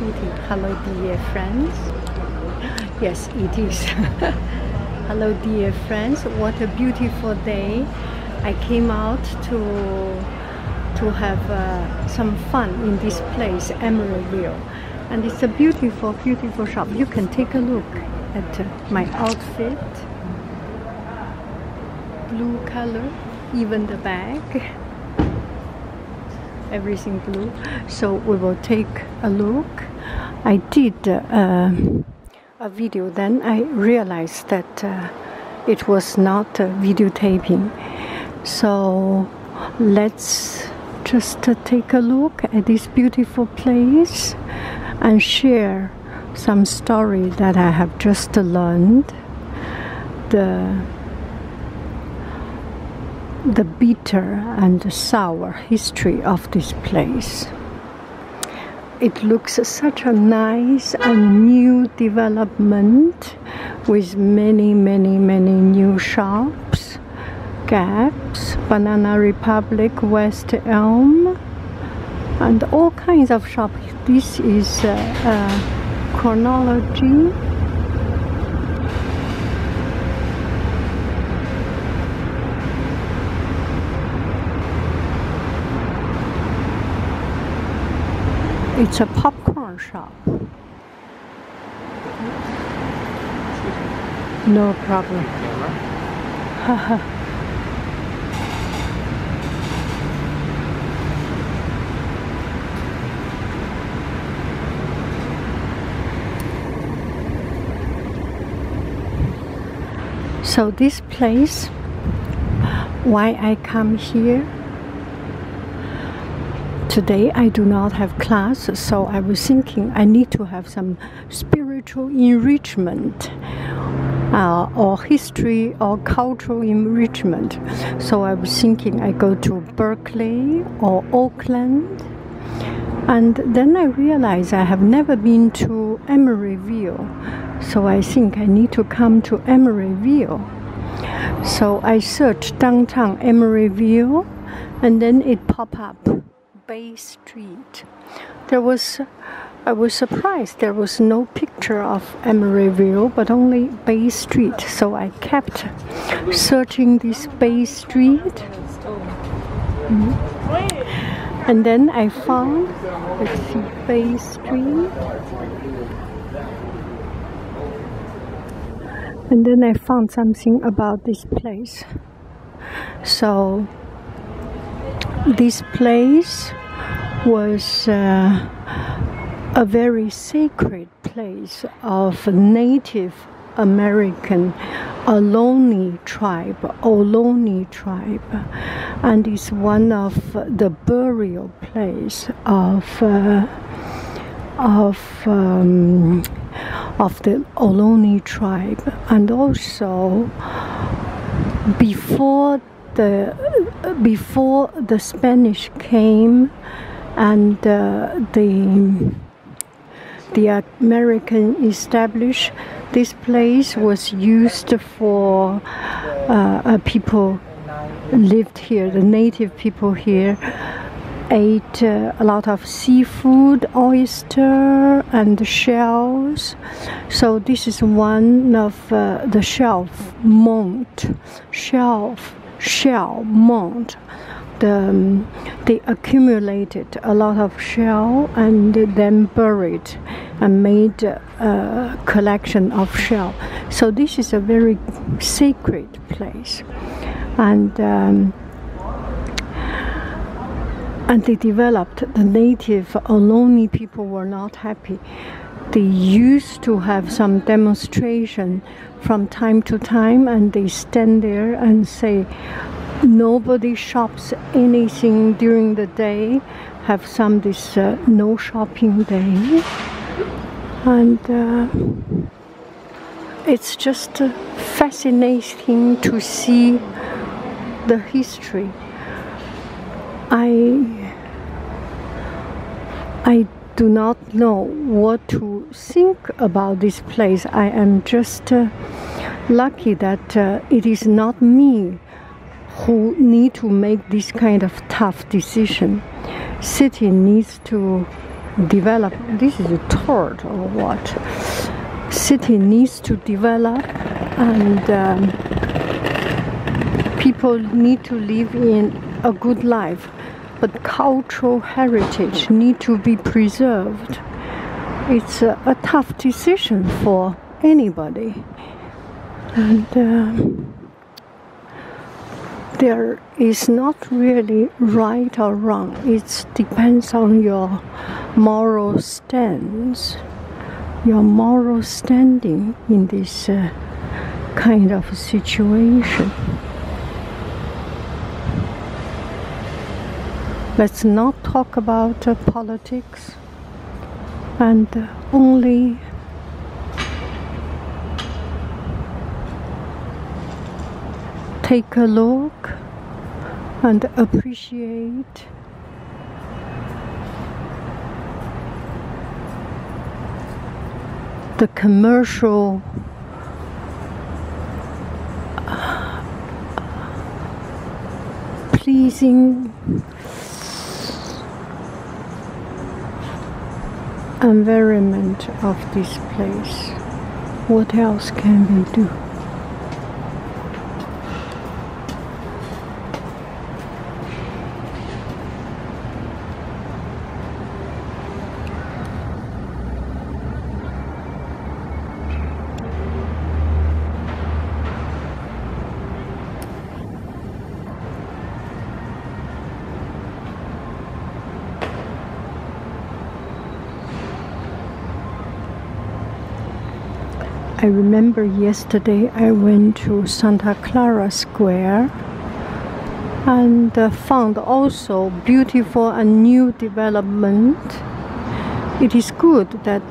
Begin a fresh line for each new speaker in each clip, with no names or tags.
shooting. Hello, dear friends. Yes, it is. Hello, dear friends. What a beautiful day. I came out to have some fun in this place, Emeryville. And it's a beautiful, beautiful shop. You can take a look at my outfit. Blue color, even the bag. Everything blue. So we will take a look. I did a video, then I realized that it was not videotaping. So let's just take a look at this beautiful place and share some story that I have just learned. The bitter and the sour history of this place. It looks such a nice and new development with many new shops. Gaps, Banana Republic, West Elm, and all kinds of shops. This is chronology. It's a popcorn shop. No problem. So this place, why I come here? Today I do not have class, so I was thinking I need to have some spiritual enrichment or history or cultural enrichment. So I was thinking I go to Berkeley or Oakland, and then I realized I have never been to Emeryville, so I think I need to come to Emeryville. So I searched downtown Emeryville, and then it popped up. Bay Street. I was surprised there was no picture of Emeryville, but only Bay Street. So I kept searching this Bay Street. And then I found, let's see, Bay Street. And then I found something about this place. So this place was a very sacred place of Native American Ohlone tribe, and is one of the burial place of the Ohlone tribe, and also before the Spanish came and the American established, this place was used for people lived here. The native people here ate a lot of seafood, oyster and shells. So this is one of the shell mound. They accumulated a lot of shell and then buried and made a collection of shell. So this is a very sacred place, and they developed. The native Ohlone people were not happy. They used to have some demonstration from time to time, and they stand there and say, nobody shops anything during the day, have some this no shopping day. And it's just fascinating to see the history. I do not know what to think about this place. I am just lucky that it is not me who need to make this kind of tough decision. City needs to develop. This is a thought or what? City needs to develop, and people need to live in a good life, but cultural heritage need to be preserved. It's a tough decision for anybody, and there is not really right or wrong. It depends on your moral stance, your moral standing in this kind of situation. Let's not talk about politics, and only take a look and appreciate the commercial pleasing environment of this place. What else can we do? I remember yesterday I went to Santa Clara Square and found also beautiful and new development. It is good that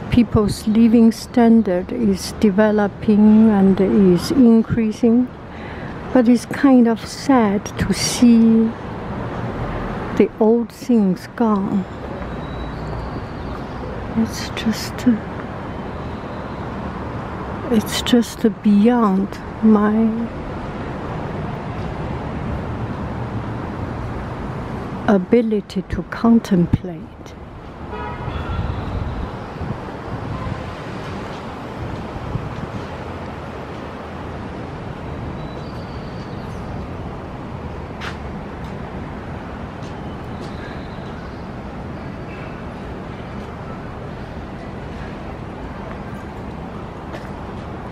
people's living standard is developing and is increasing, but it's kind of sad to see the old things gone. It's just beyond my ability to contemplate.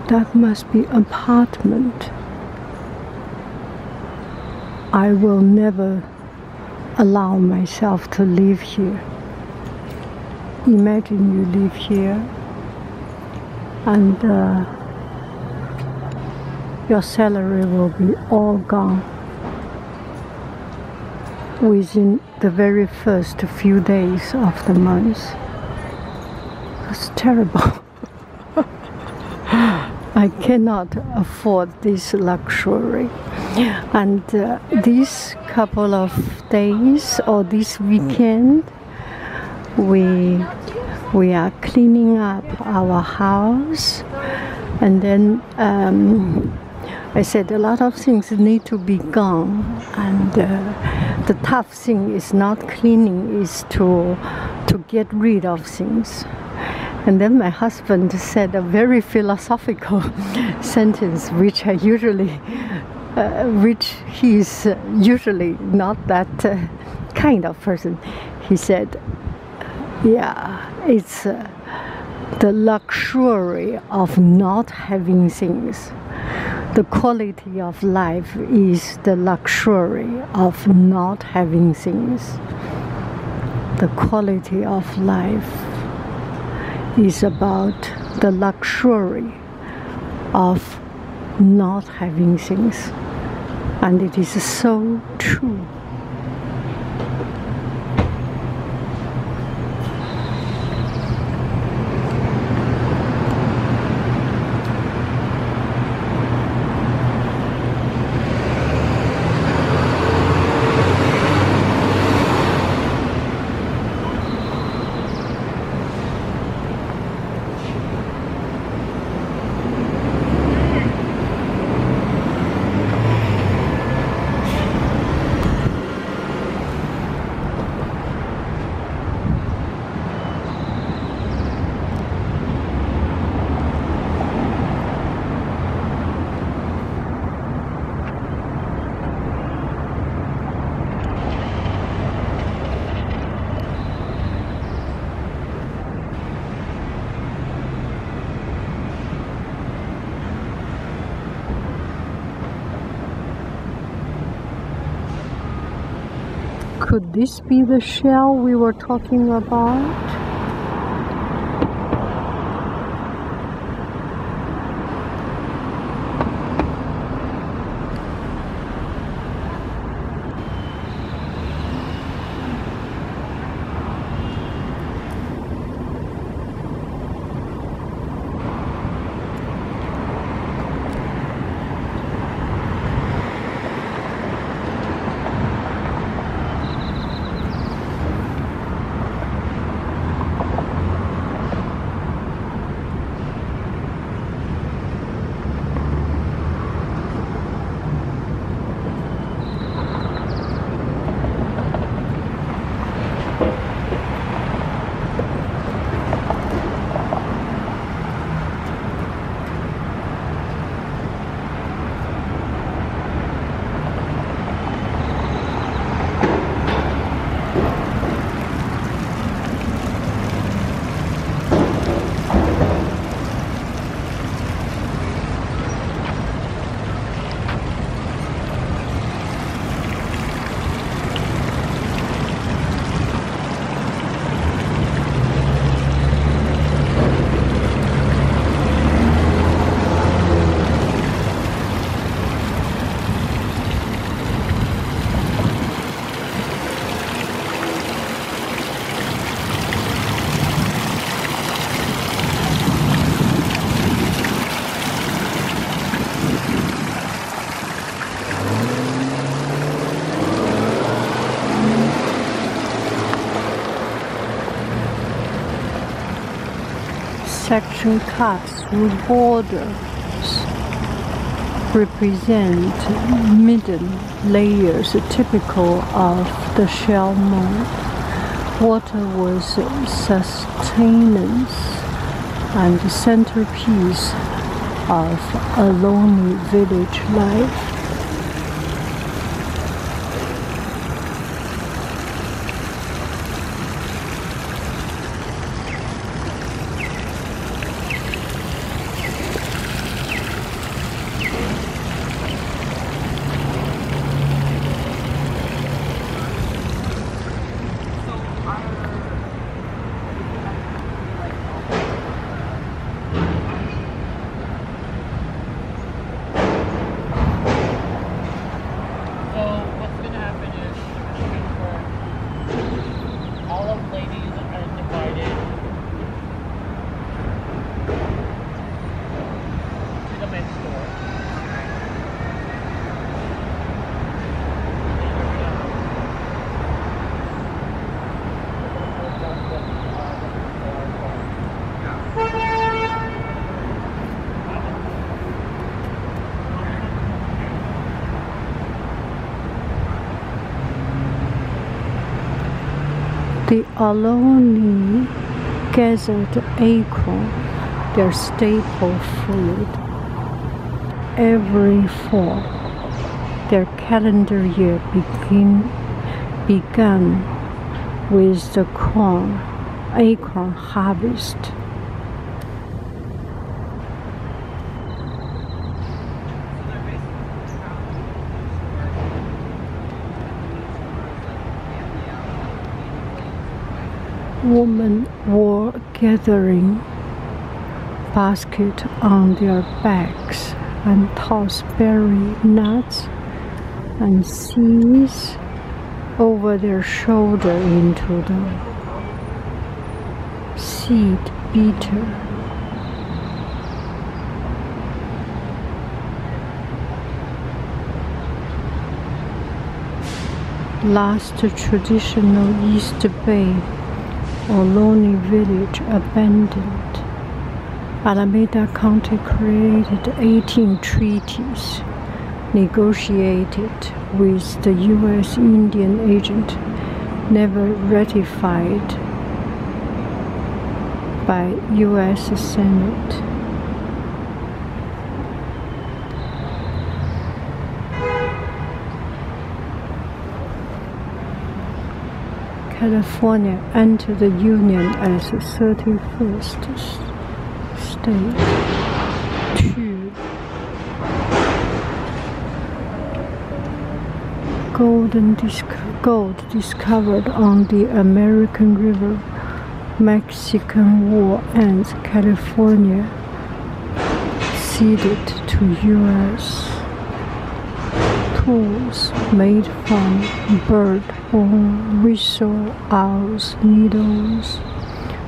That must be apartment. I will never allow myself to live here. Imagine you live here and your salary will be all gone within the very first few days of the month. That's terrible. I cannot afford this luxury, and this couple of days or this weekend we are cleaning up our house, and then I said a lot of things need to be gone, and the tough thing is not cleaning, is to get rid of things. And then my husband said a very philosophical sentence, which I usually, which he's usually not that kind of person. He said, yeah, it's the luxury of not having things. The quality of life is the luxury of not having things. The quality of life is about the luxury of not having things, and it is so true. Could this be the shell we were talking about? Section cuts through borders represent midden layers typical of the Shellmound. Water was sustenance and centerpiece of a lonely village life. The Ohlone gathered acorn, their staple food. Every fall, their calendar year began with the acorn harvest. Women were gathering baskets on their backs and tossed berry nuts and seeds over their shoulder into the seed beater. Last traditional East Bay Ohlone village abandoned. Alameda County created 18 treaties, negotiated with the U.S. Indian agent, never ratified by U.S. Senate. California entered the Union as the 31st state to Gold discovered on the American River. Mexican War ends. California ceded to U.S. Tools made from bird bone, whistle, owls, needles.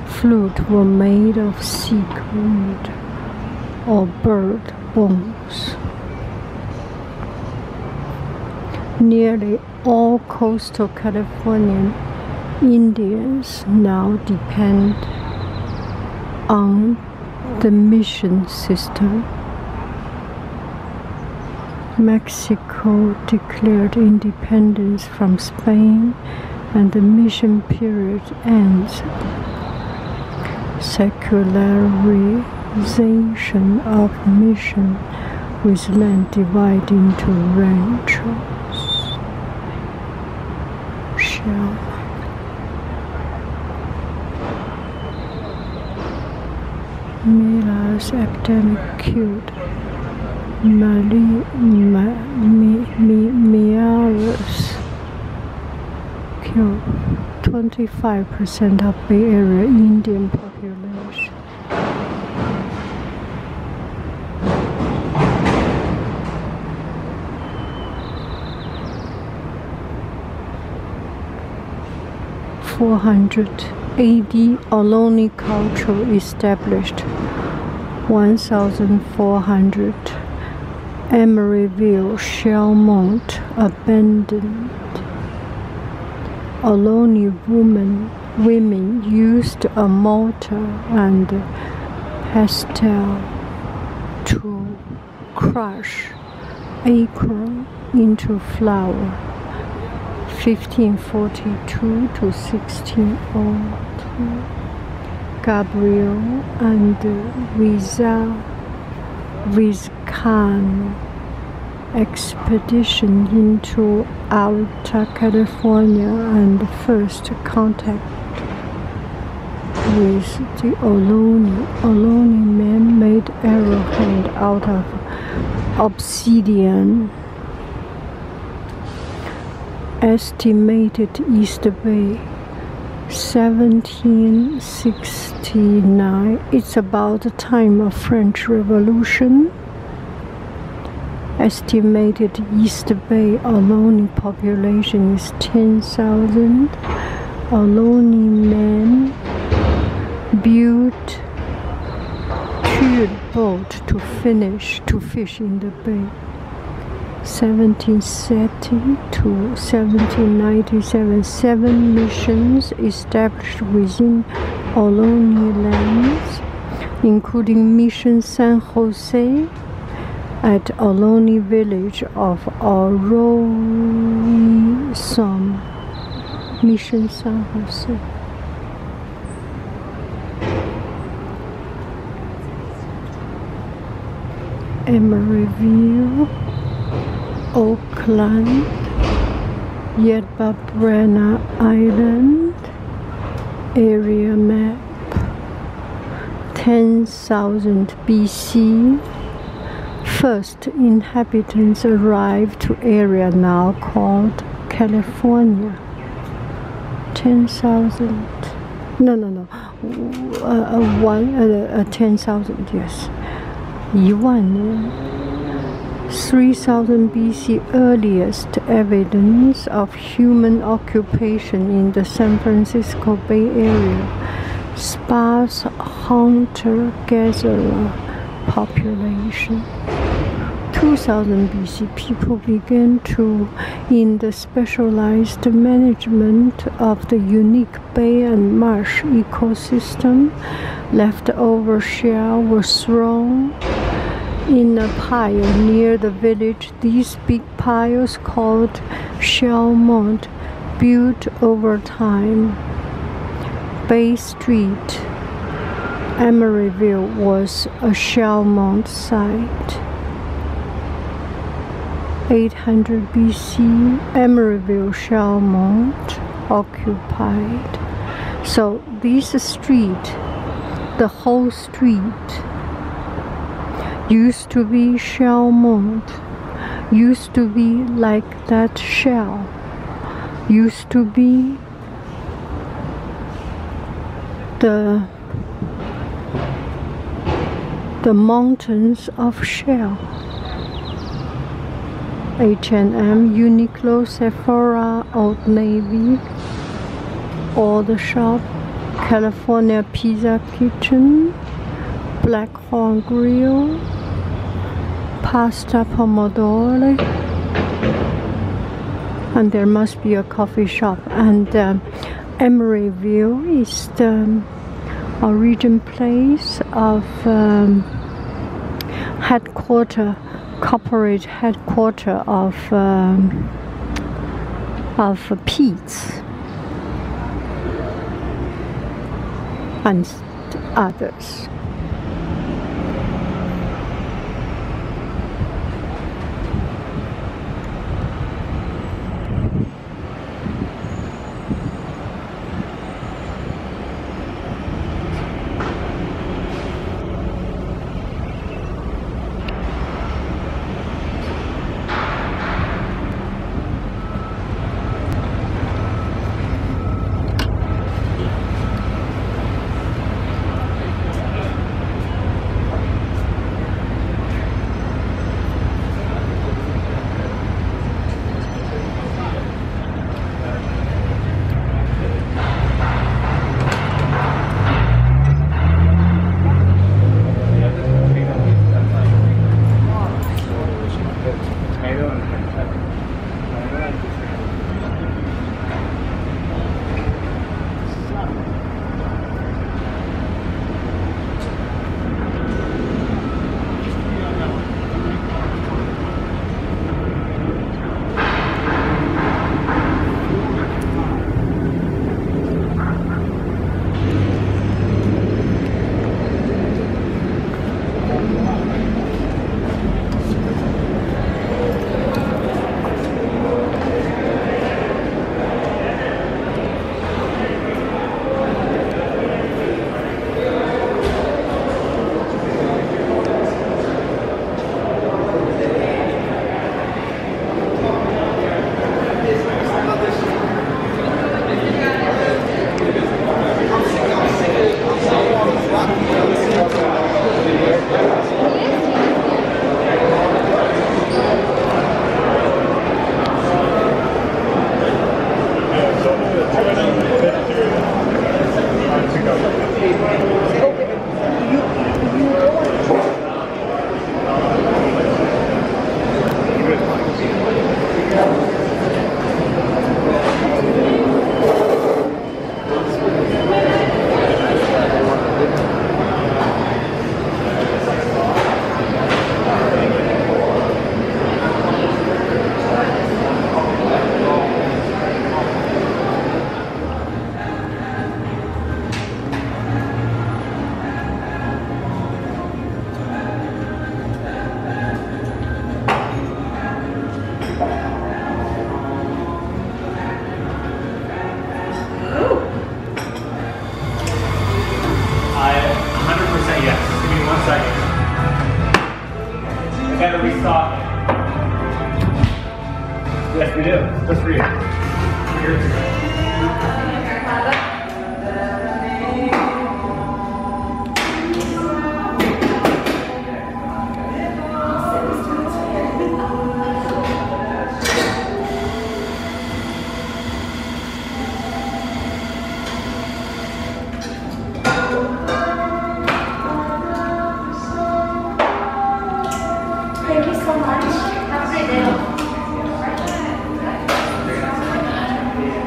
Flute were made of seaweed or bird bones. Nearly all coastal Californian Indians now depend on the mission system. Mexico declared independence from Spain and the mission period ends. Secularization of mission with land divided into ranchos. Miller's epidemic killed Miaris killed 25% of Bay Area Indian population. AD, Ohlone culture established. 1400, Emeryville, Shellmound abandoned. Ohlone women used a mortar and pestle to crush acorn into flour. 1542 to 1602. Gabriel and Vizcaino expedition into Alta California and first contact with the Ohlone. Ohlone men made arrowhead out of obsidian. Estimated East Bay 1769. It's about the time of French Revolution. Estimated East Bay Ohlone population is 10,000. Ohlone men built tiered boat to fish in the bay. 1730 to 1797, 7 missions established within Ohlone lands, including Mission San Jose at Ohlone village of Arroysom. Mission San Jose. Emeryville, Oakland, Yerba Buena Island, area map, 10,000 BC. First inhabitants arrived to area now called California. 10,000. No. 10,000, yes. 1,000 年. 3000 BC, earliest evidence of human occupation in the San Francisco Bay Area. Sparse hunter-gatherer population. 2000 BC, people began in the specialized management of the unique bay and marsh ecosystem. Leftover shell was thrown in a pile near the village. These big piles, called Shellmound, built over time. Bay Street, Emeryville, was a Shellmound site. 800 BC, Emeryville, Shellmound occupied. So this street, the whole street, used to be Shellmound. used to be like that shell. Used to be the mountains of shell. H&M, Uniqlo, Sephora, Old Navy, all the shop, California Pizza Kitchen, Black Horn Grill, Pasta Pomodoro, and there must be a coffee shop. And Emeryville is the origin place of corporate headquarter of Pete's and others.
Gotta restock. Yes, we do. Just for you. Here's your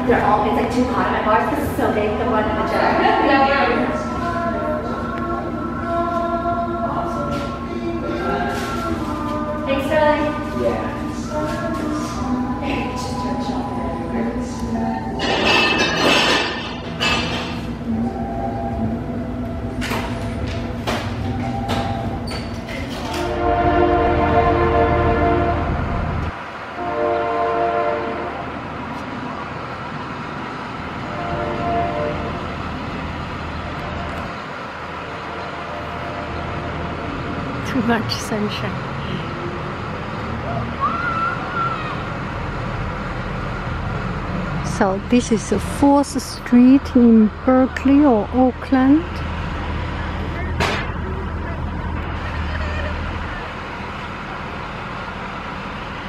they're all, it's like too hot in my bars because it's so big, the one in the jar. Thanks, darling. Yeah.
Too much sunshine. So this is 4th Street in Berkeley or Oakland.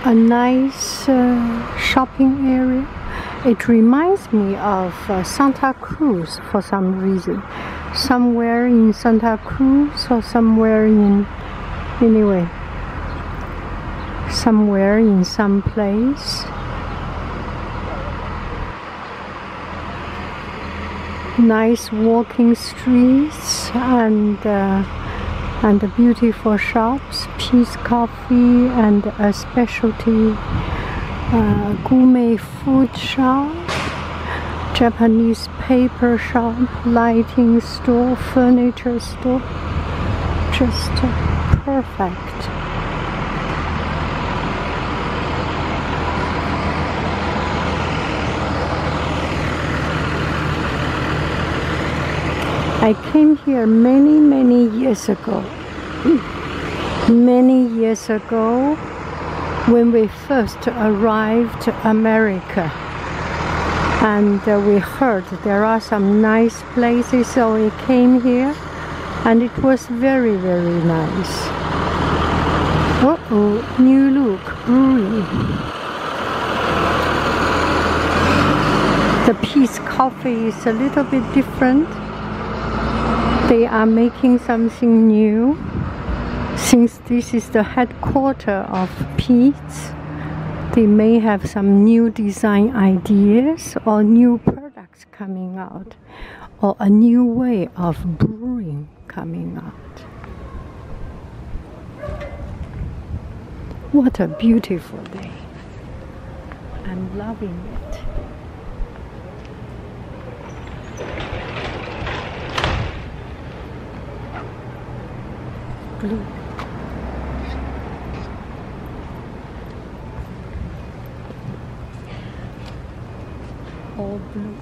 A nice shopping area. It reminds me of Santa Cruz for some reason. Somewhere in Santa Cruz or somewhere in, anyway, somewhere in some place. Nice walking streets and beautiful shops, Peace Coffee and a specialty gourmet food shop, Japanese paper shop, lighting store, furniture store, just perfect. I came here many years ago. Many years ago, when we first arrived to America, and we heard there are some nice places, so we came here, and it was very nice. New Look Brewery. The Peace Coffee is a little bit different. They are making something new. Since this is the headquarters of Pete's, they may have some new design ideas or new products coming out, or a new way of brewing coming out. What a beautiful day. I'm loving it. Blue. All blue.